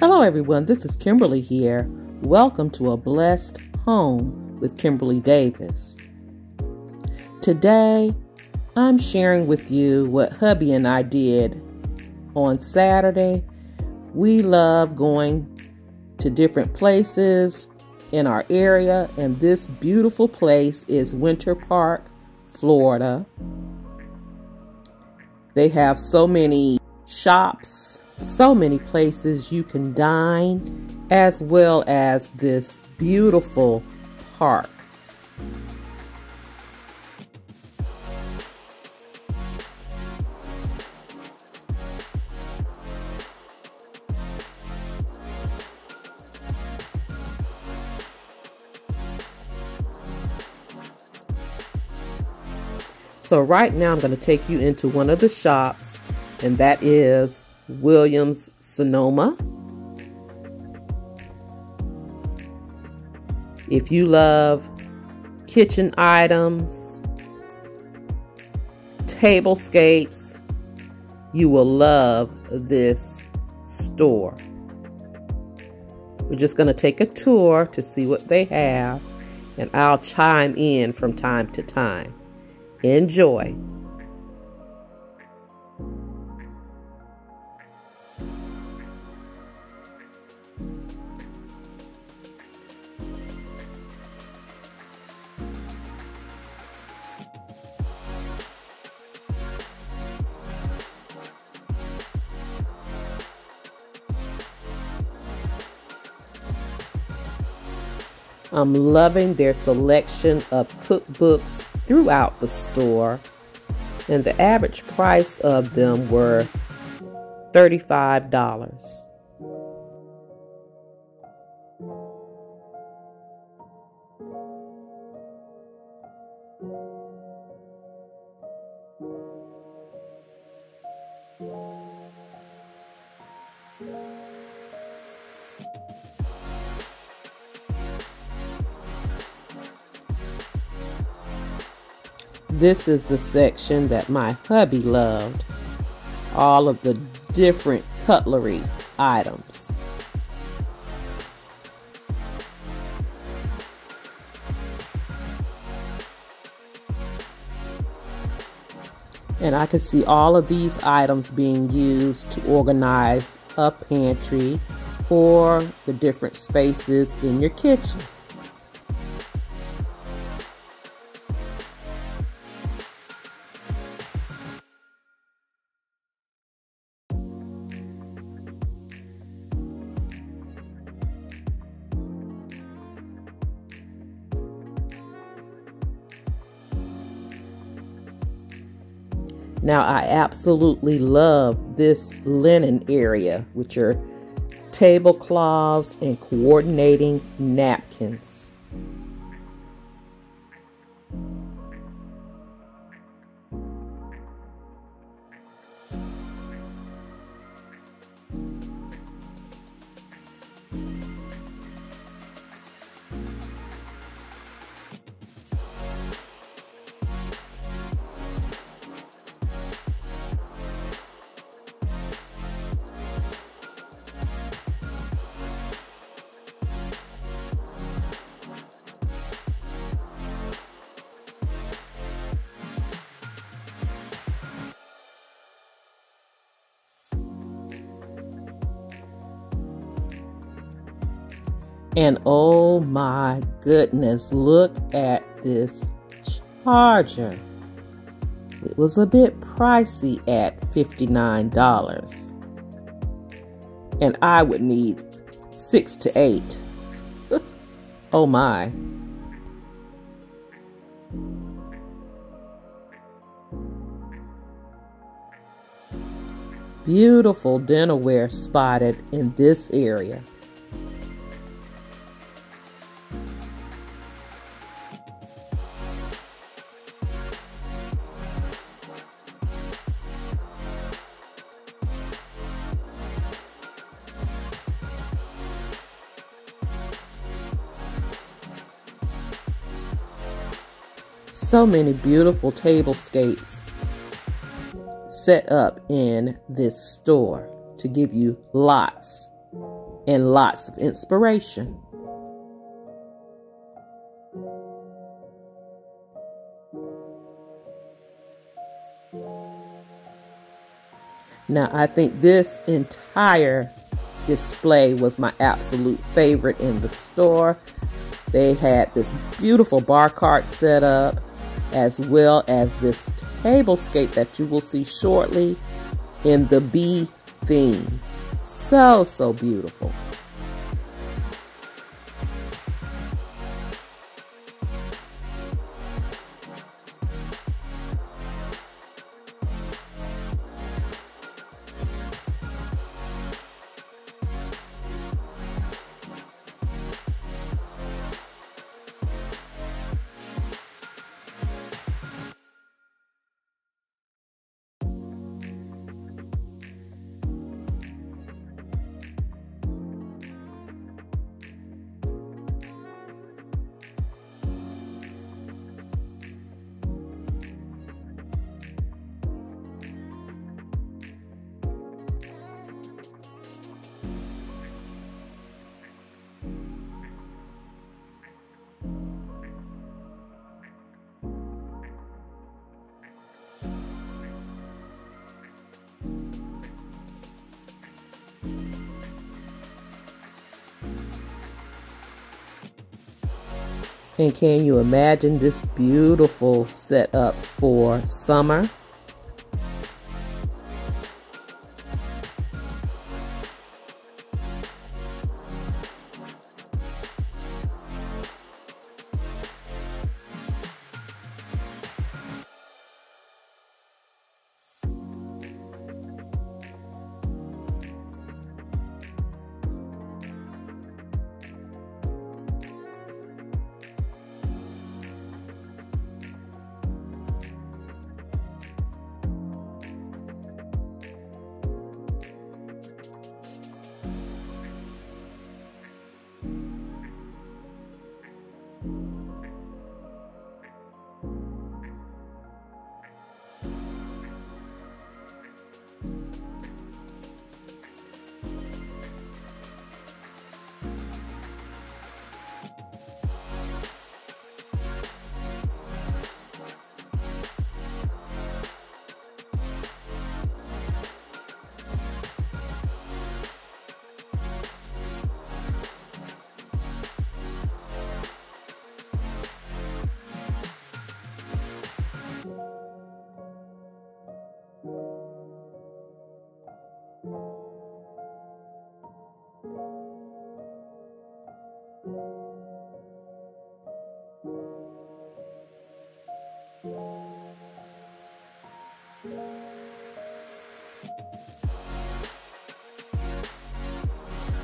Hello everyone, this is Kimberly here. Welcome to A Blessed Home with Kimberly Davis. Today, I'm sharing with you what hubby and I did on Saturday. We love going to different places in our area, and this beautiful place is Winter Park, Florida. They have so many shops, so many places you can dine, as well as this beautiful park. So right now I'm going to take you into one of the shops, and that is Williams Sonoma. If you love kitchen items, tablescapes, you will love this store. We're just going to take a tour to see what they have, and I'll chime in from time to time. Enjoy. I'm loving their selection of cookbooks throughout the store, and the average price of them were $35. This is the section that my hubby loved. All of the different cutlery items. And I could see all of these items being used to organize a pantry or the different spaces in your kitchen. Now, I absolutely love this linen area with your tablecloths and coordinating napkins. And oh my goodness, look at this charger. It was a bit pricey at $59. And I would need 6 to 8. Oh my. Beautiful dinnerware spotted in this area. So many beautiful tablescapes set up in this store to give you lots and lots of inspiration. Now, I think this entire display was my absolute favorite in the store. They had this beautiful bar cart set up, as well as this tablescape that you will see shortly in the bee theme. So, so beautiful. And can you imagine this beautiful setup for summer?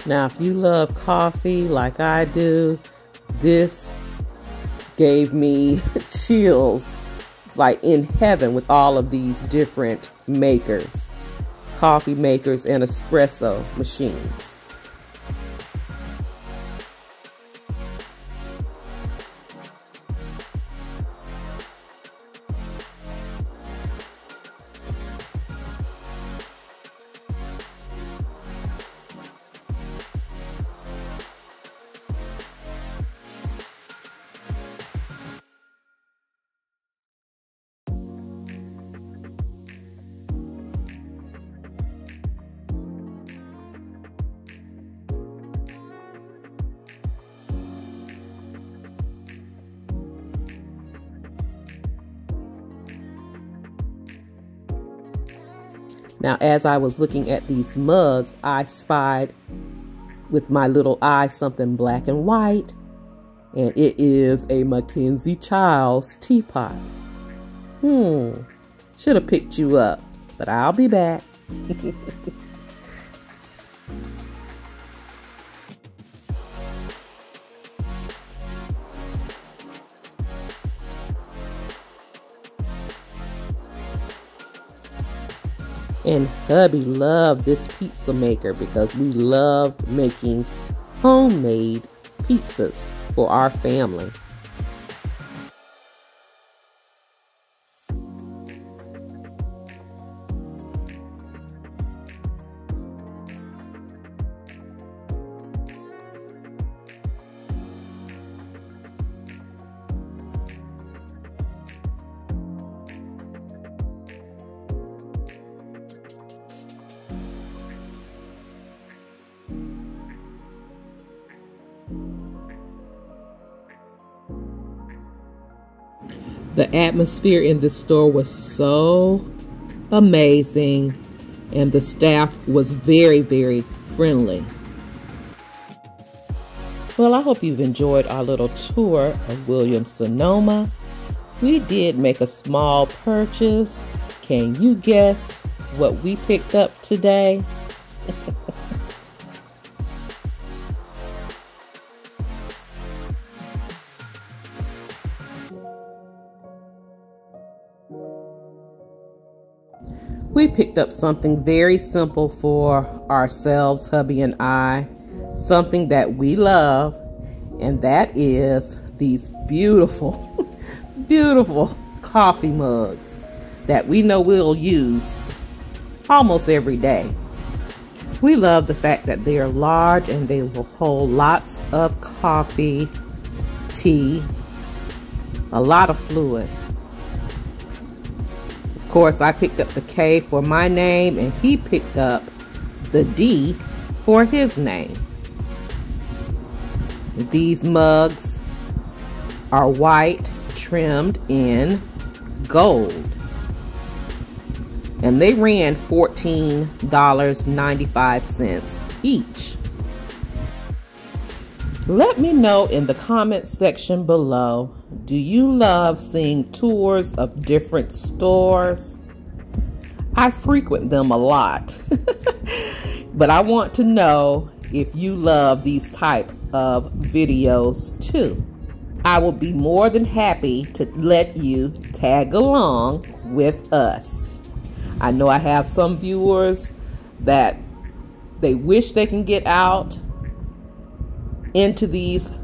Now, if you love coffee like I do, this gave me chills. It's like in heaven with all of these different makers, coffee makers and espresso machines. Now, as I was looking at these mugs, I spied with my little eye something black and white, and it is a Mackenzie Childs teapot. Should have picked you up, but I'll be back. And hubby loved this pizza maker because we love making homemade pizzas for our family. The atmosphere in the store was so amazing, and the staff was very, very friendly. Well, I hope you've enjoyed our little tour of Williams Sonoma. We did make a small purchase. Can you guess what we picked up today? We picked up something very simple for ourselves, hubby and I, something that we love, and that is these beautiful, beautiful coffee mugs that we know we'll use almost every day. We love the fact that they are large and they will hold lots of coffee, tea, a lot of fluid. Of course, I picked up the K for my name and he picked up the D for his name. These mugs are white, trimmed in gold. And they ran $14.95 each. Let me know in the comments section below, do you love seeing tours of different stores? I frequent them a lot, but I want to know if you love these type of videos too. I will be more than happy to let you tag along with us. I know I have some viewers that they wish they can get out into these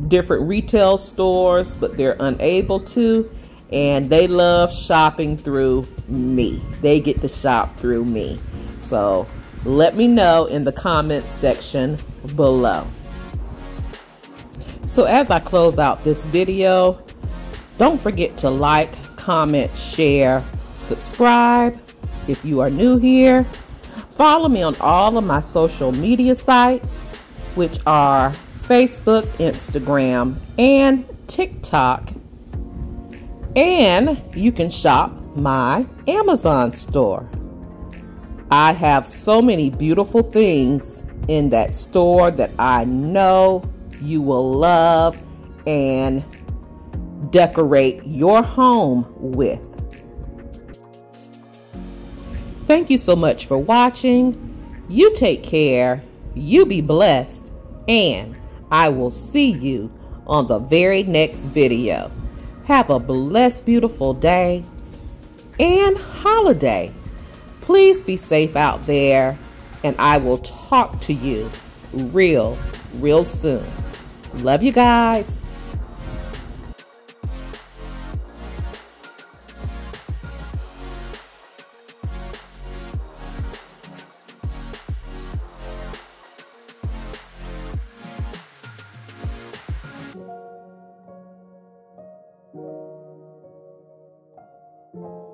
different retail stores, but they're unable to, and they love shopping through me. They get to shop through me. So let me know in the comments section below. So as I close out this video, don't forget to like, comment, share, subscribe if you are new here. Follow me on all of my social media sites, which are Facebook, Instagram, and TikTok. And you can shop my Amazon store. I have so many beautiful things in that store that I know you will love and decorate your home with. Thank you so much for watching. You take care, you be blessed, and I will see you on the very next video. Have a blessed, beautiful day and holiday. Please be safe out there, and I will talk to you real soon. Love you guys. You